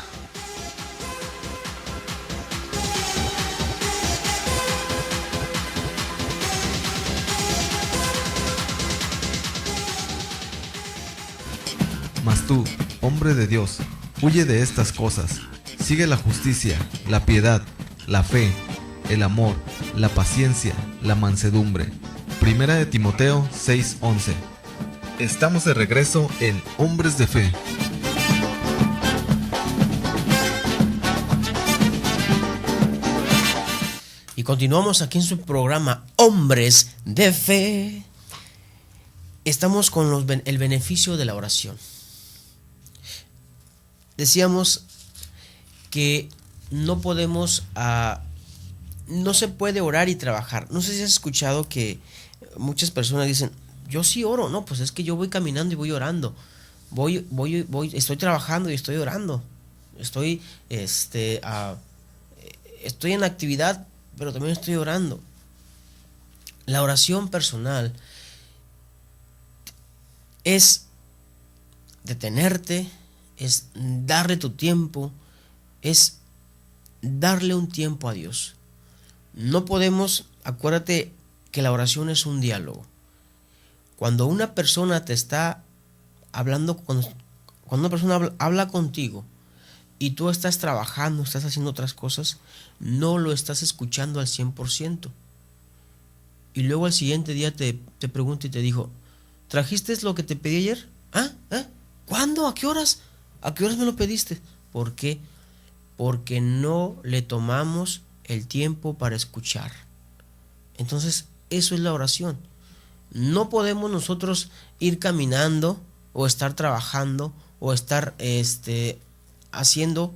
Mas tú, hombre de Dios, huye de estas cosas. Sigue la justicia, la piedad, la fe, el amor, la paciencia, la mansedumbre. Primera de Timoteo 6:11. Estamos de regreso en Hombres de Fe. Y continuamos aquí en su programa Hombres de Fe. Estamos con el beneficio de la oración. Decíamos que no se puede orar y trabajar. No sé si has escuchado que muchas personas dicen, yo sí oro. No, pues es que yo voy caminando y voy orando. Estoy trabajando y estoy orando. Estoy en actividad, pero también estoy orando. La oración personal es detenerte, es darle tu tiempo, es darle un tiempo a Dios. No podemos, acuérdate que la oración es un diálogo. Cuando una persona te está hablando, cuando una persona habla contigo y tú estás trabajando, estás haciendo otras cosas, no lo estás escuchando al 100%. Y luego al siguiente día te pregunta y te dijo, ¿trajiste lo que te pedí ayer? ¿Cuándo? ¿A qué horas? ¿A qué horas me lo pediste? ¿Por qué? Porque no le tomamos el tiempo para escuchar. Entonces, eso es la oración. No podemos nosotros ir caminando o estar trabajando o estar haciendo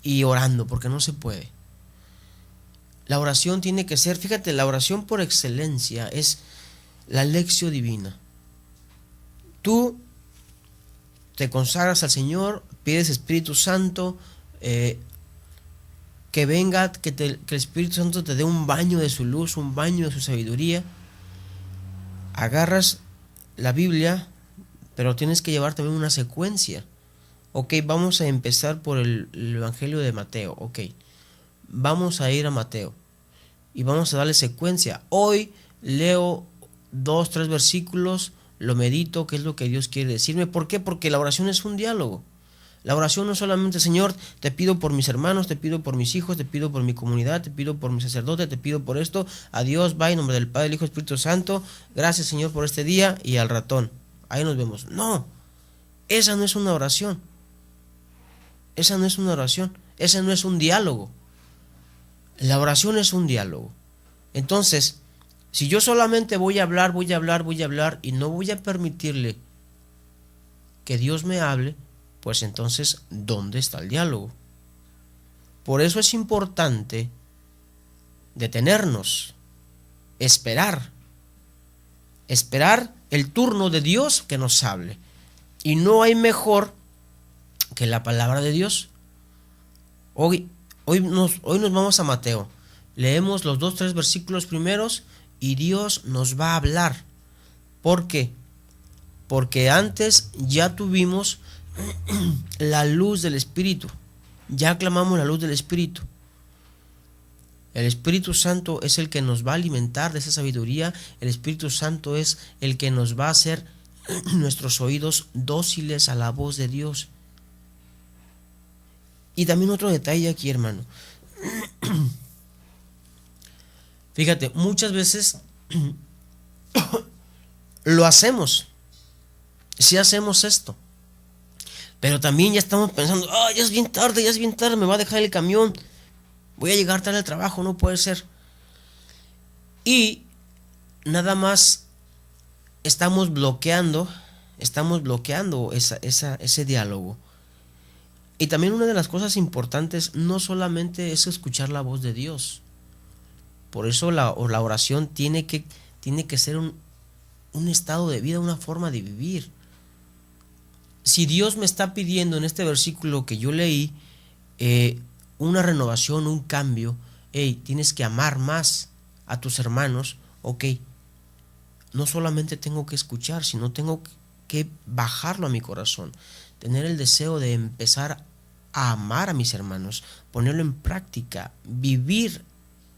y orando, porque no se puede. La oración tiene que ser, fíjate, la oración por excelencia es la lección divina. Tú te consagras al Señor, pides Espíritu Santo, que venga, que el Espíritu Santo te dé un baño de su luz, un baño de su sabiduría. Agarras la Biblia, pero tienes que llevar también una secuencia. Ok, vamos a empezar por el Evangelio de Mateo. Ok, vamos a ir a Mateo y vamos a darle secuencia. Hoy leo 2, 3 versículos, lo medito, qué es lo que Dios quiere decirme. ¿Por qué? Porque la oración es un diálogo. La oración no es solamente, Señor, te pido por mis hermanos, te pido por mis hijos, te pido por mi comunidad, te pido por mi sacerdote, te pido por esto. Adiós, bye, en nombre del Padre, del Hijo y Espíritu Santo. Gracias, Señor, por este día y al ratón. Ahí nos vemos. No, esa no es una oración. Esa no es una oración. Ese no es un diálogo. La oración es un diálogo. Entonces, si yo solamente voy a hablar y no voy a permitirle que Dios me hable, pues entonces, ¿dónde está el diálogo? Por eso es importante detenernos, esperar el turno de Dios que nos hable. Y no hay mejor que la palabra de Dios. Hoy nos vamos a Mateo, leemos los 2, 3 versículos primeros y Dios nos va a hablar. ¿Por qué? Porque antes ya tuvimos la luz del Espíritu, ya aclamamos la luz del Espíritu. El Espíritu Santo es el que nos va a alimentar de esa sabiduría. El Espíritu Santo es el que nos va a hacer nuestros oídos dóciles a la voz de Dios. Y también otro detalle aquí, hermano. Fíjate, muchas veces lo hacemos. Sí hacemos esto. Pero también ya estamos pensando, ya es bien tarde, me va a dejar el camión. Voy a llegar tarde al trabajo, no puede ser. Y nada más estamos bloqueando ese diálogo. Y también una de las cosas importantes no solamente es escuchar la voz de Dios. Por eso la oración tiene que ser un estado de vida, una forma de vivir. Si Dios me está pidiendo en este versículo que yo leí una renovación, un cambio, tienes que amar más a tus hermanos, ok, no solamente tengo que escuchar, sino tengo que bajarlo a mi corazón, tener el deseo de empezar a amar a mis hermanos, ponerlo en práctica, vivir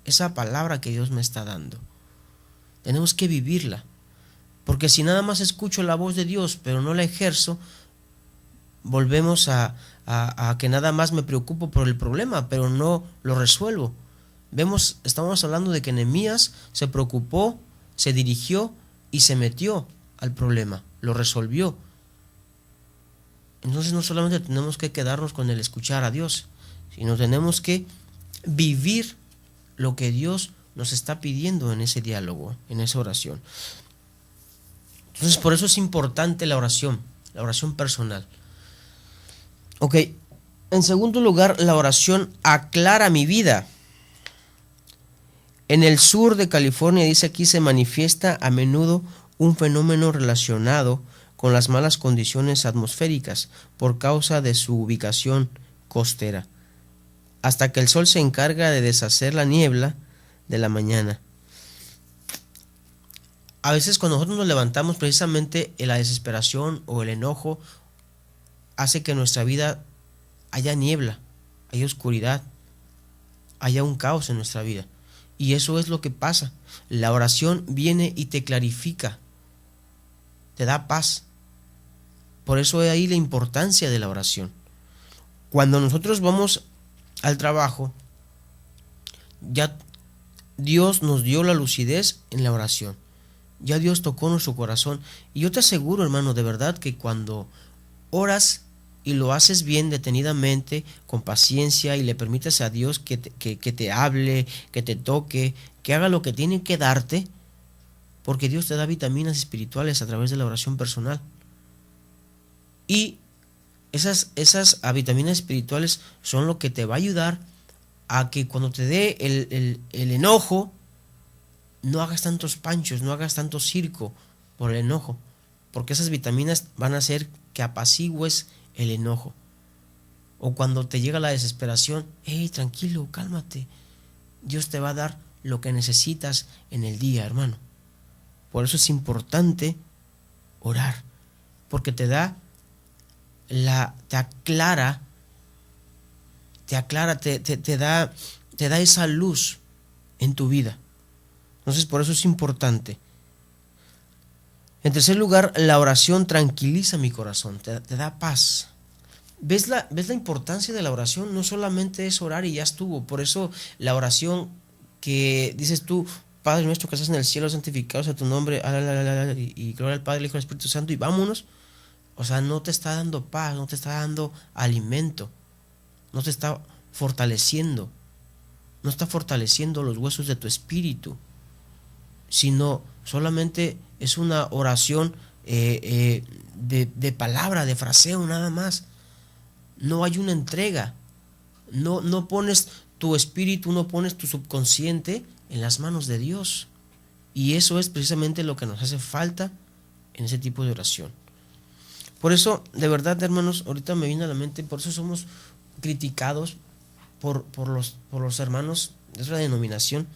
esa palabra que Dios me está dando. Tenemos que vivirla, porque si nada más escucho la voz de Dios pero no la ejerzo, volvemos a que nada más me preocupo por el problema pero no lo resuelvo. Estamos hablando de que Nehemías se preocupó, se dirigió y se metió al problema, lo resolvió. Entonces no solamente tenemos que quedarnos con el escuchar a Dios, sino tenemos que vivir lo que Dios nos está pidiendo en ese diálogo, en esa oración. Entonces por eso es importante la oración personal. Ok, en segundo lugar, la oración aclara mi vida. En el sur de California, dice aquí, se manifiesta a menudo un fenómeno relacionado con las malas condiciones atmosféricas por causa de su ubicación costera, hasta que el sol se encarga de deshacer la niebla de la mañana. A veces cuando nosotros nos levantamos, precisamente la desesperación o el enojo hace que en nuestra vida haya niebla, haya oscuridad, haya un caos en nuestra vida. Y eso es lo que pasa. La oración viene y te clarifica, te da paz. Por eso es ahí la importancia de la oración. Cuando nosotros vamos al trabajo, ya Dios nos dio la lucidez en la oración. Ya Dios tocó nuestro corazón. Y yo te aseguro, hermano, de verdad que cuando oras y lo haces bien, detenidamente, con paciencia, y le permites a Dios que te hable, que te toque, que haga lo que tiene que darte, porque Dios te da vitaminas espirituales a través de la oración personal. Y esas vitaminas espirituales son lo que te va a ayudar a que cuando te dé el enojo, no hagas tantos panchos, no hagas tanto circo por el enojo, porque esas vitaminas van a hacer que apacigües el enojo. O cuando te llega la desesperación, tranquilo, cálmate. Dios te va a dar lo que necesitas en el día, hermano. Por eso es importante orar. porque te aclara, te da esa luz en tu vida. Entonces, por eso es importante. En tercer lugar, la oración tranquiliza mi corazón, te da paz. ¿Ves la importancia de la oración? No solamente es orar y ya estuvo. Por eso la oración que dices tú, Padre nuestro que estás en el cielo, santificado sea tu nombre, y gloria al Padre, al Hijo y al Espíritu Santo, y vámonos. O sea, no te está dando paz, no te está dando alimento, no te está fortaleciendo, no está fortaleciendo los huesos de tu espíritu, sino solamente es una oración de palabra, de fraseo, nada más. No hay una entrega, no pones tu espíritu, no pones tu subconsciente en las manos de Dios. Y eso es precisamente lo que nos hace falta en ese tipo de oración. Por eso, de verdad, hermanos, ahorita me viene a la mente, por eso somos criticados por los hermanos de otra denominación.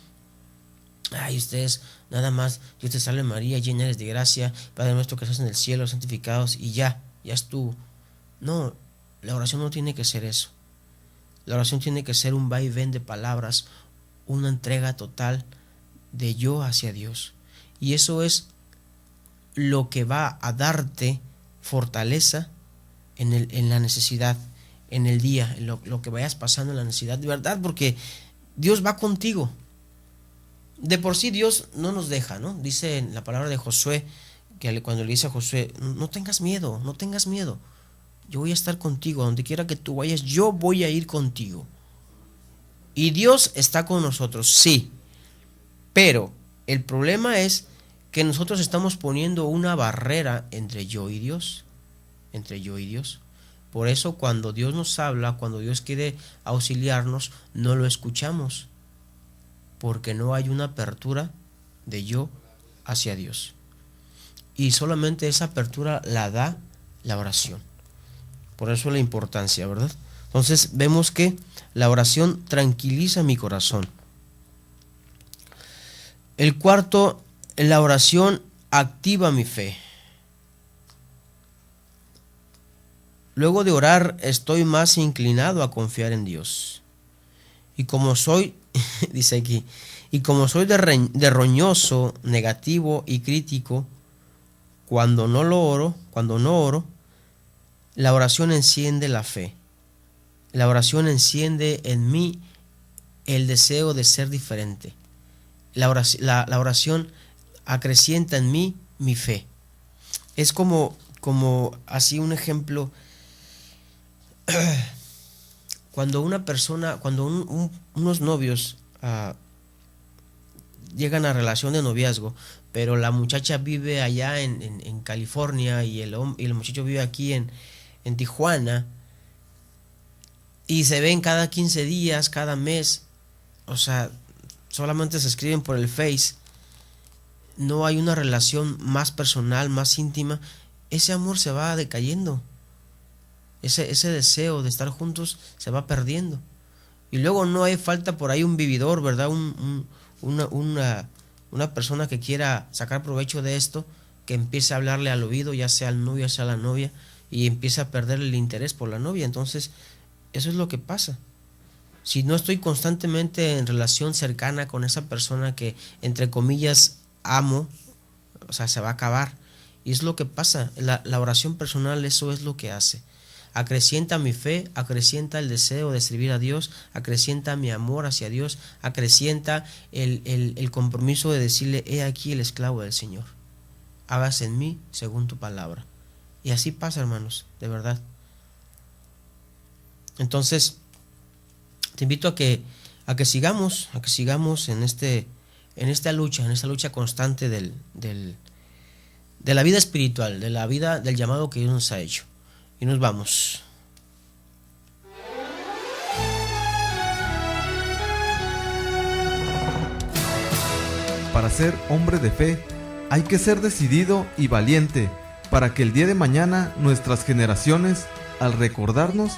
Ay, ustedes, nada más, Dios te salve María, llena eres de gracia, Padre nuestro que estás en el cielo, santificados, y ya estuvo. No, la oración no tiene que ser eso. La oración tiene que ser un vaivén de palabras, una entrega total de yo hacia Dios. Y eso es lo que va a darte fortaleza en la necesidad, en el día, en lo que vayas pasando en la necesidad, de verdad, porque Dios va contigo. De por sí Dios no nos deja, ¿no? Dice en la palabra de Josué, que cuando le dice a Josué, no tengas miedo, yo voy a estar contigo, donde quiera que tú vayas, yo voy a ir contigo. Y Dios está con nosotros, sí, pero el problema es que nosotros estamos poniendo una barrera entre yo y Dios. Por eso cuando Dios nos habla, cuando Dios quiere auxiliarnos, no lo escuchamos, porque no hay una apertura de yo hacia Dios. Y solamente esa apertura la da la oración. Por eso la importancia, ¿verdad? Entonces vemos que la oración tranquiliza mi corazón. El cuarto, la oración activa mi fe. Luego de orar estoy más inclinado a confiar en Dios. Y como soy, dice aquí, y como soy de roñoso, negativo y crítico, cuando no oro, la oración enciende la fe. La oración enciende en mí el deseo de ser diferente. La oración acrecienta en mí mi fe. Es como así un ejemplo. Cuando una persona, unos novios llegan a relación de noviazgo, pero la muchacha vive allá en California y el muchacho vive aquí en Tijuana, y se ven cada 15 días, cada mes, o sea, solamente se escriben por el Face, no hay una relación más personal, más íntima, ese amor se va decayendo, ese deseo de estar juntos se va perdiendo. Y luego no hay falta por ahí un vividor, ¿verdad? Una persona que quiera sacar provecho de esto, que empiece a hablarle al oído, ya sea al novio, ya sea a la novia, y empieza a perder el interés por la novia. Entonces, eso es lo que pasa. Si no estoy constantemente en relación cercana con esa persona que, entre comillas, amo, o sea, se va a acabar. Y es lo que pasa. La oración personal, eso es lo que hace. Acrecienta mi fe, acrecienta el deseo de servir a Dios, acrecienta mi amor hacia Dios, acrecienta el compromiso de decirle, he aquí el esclavo del Señor. Hágase en mí según tu palabra. Y así pasa, hermanos, de verdad. Entonces, te invito a que sigamos en esta lucha constante de la vida espiritual, de la vida del llamado que Dios nos ha hecho. Y nos vamos. Para ser hombre de fe, hay que ser decidido y valiente, para que el día de mañana nuestras generaciones, al recordarnos,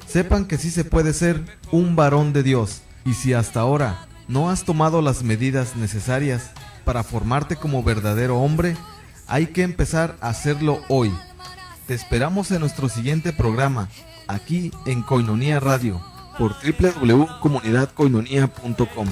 sepan que sí se puede ser un varón de Dios. Y si hasta ahora no has tomado las medidas necesarias para formarte como verdadero hombre, hay que empezar a hacerlo hoy. Te esperamos en nuestro siguiente programa, aquí en Koinonia Radio, por www.comunidadkoinonia.com.